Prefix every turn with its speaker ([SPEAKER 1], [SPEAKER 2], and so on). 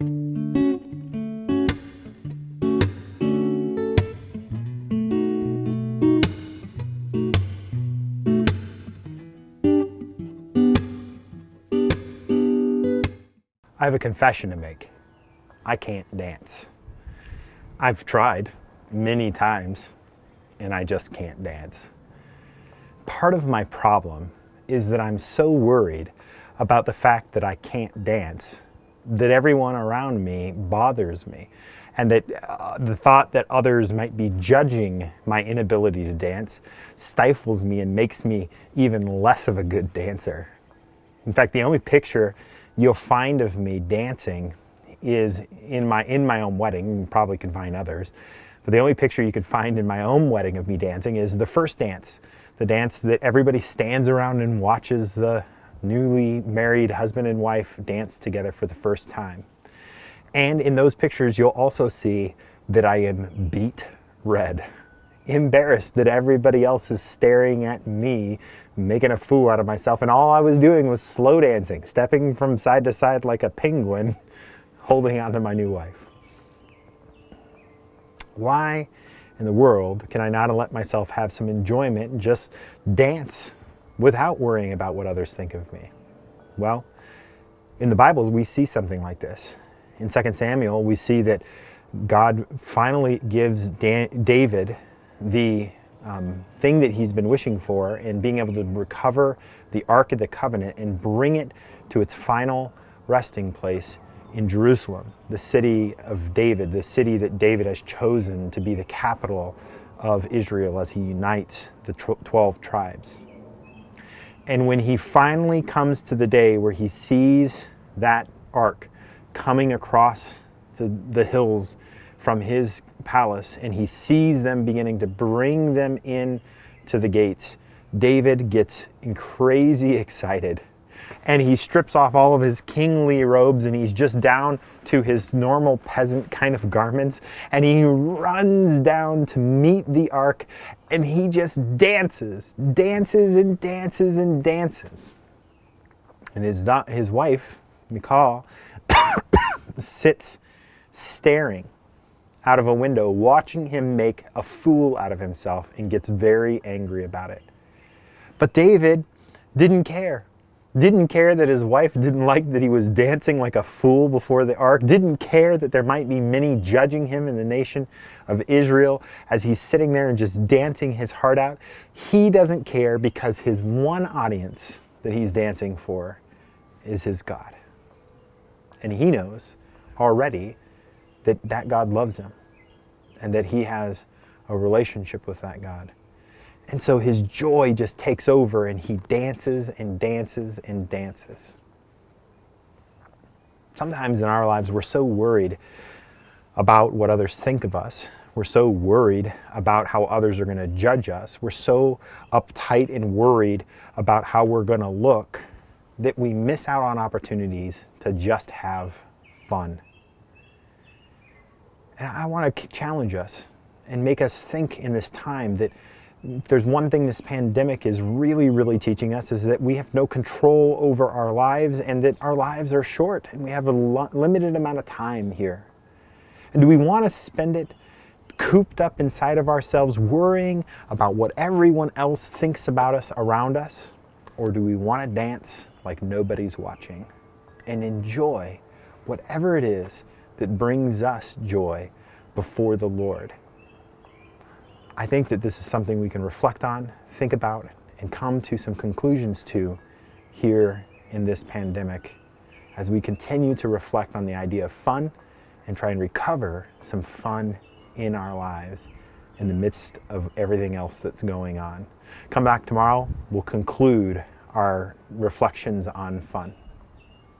[SPEAKER 1] I have a confession to make. I can't dance. I've tried many times and I just can't dance. Part of my problem is that I'm so worried about the fact that I can't dance that everyone around me bothers me, and that the thought that others might be judging my inability to dance stifles me and makes me even less of a good dancer. In fact, the only picture you'll find of me dancing is in my own wedding. You probably can find others, but the only picture you could find in my own wedding of me dancing is the first dance, the dance that everybody stands around and watches the newly married husband and wife dance together for the first time. And in those pictures, you'll also see that I am beet red, embarrassed that everybody else is staring at me, making a fool out of myself, and all I was doing was slow dancing, stepping from side to side like a penguin, holding on to my new wife. Why in the world can I not let myself have some enjoyment and just dance without worrying about what others think of me? Well, in the Bible, we see something like this. In 2 Samuel, we see that God finally gives David the thing that he's been wishing for, in being able to recover the Ark of the Covenant and bring it to its final resting place in Jerusalem, the city of David, the city that David has chosen to be the capital of Israel as he unites the 12 tribes. And when he finally comes to the day where he sees that ark coming across the hills from his palace, and he sees them beginning to bring them in to the gates, David gets crazy excited. And he strips off all of his kingly robes, and he's just down to his normal peasant kind of garments, and he runs down to meet the ark, and he just dances and dances and dances. And his wife, Michal, sits staring out of a window, watching him make a fool out of himself, and gets very angry about it. But David didn't care. Didn't care that his wife didn't like that he was dancing like a fool before the ark. Didn't care that there might be many judging him in the nation of Israel as he's sitting there and just dancing his heart out. He doesn't care, because his one audience that he's dancing for is his God. And he knows already that God loves him and that he has a relationship with that God. And so his joy just takes over, and he dances and dances and dances. Sometimes in our lives, we're so worried about what others think of us. We're so worried about how others are going to judge us. We're so uptight and worried about how we're going to look that we miss out on opportunities to just have fun. And I want to challenge us and make us think in this time that if there's one thing this pandemic is really, really teaching us, is that we have no control over our lives, and that our lives are short and we have a limited amount of time here. And do we want to spend it cooped up inside of ourselves, worrying about what everyone else thinks about us around us? Or do we want to dance like nobody's watching and enjoy whatever it is that brings us joy before the Lord? I think that this is something we can reflect on, think about, and come to some conclusions to here in this pandemic as we continue to reflect on the idea of fun and try and recover some fun in our lives in the midst of everything else that's going on. Come back tomorrow, we'll conclude our reflections on fun.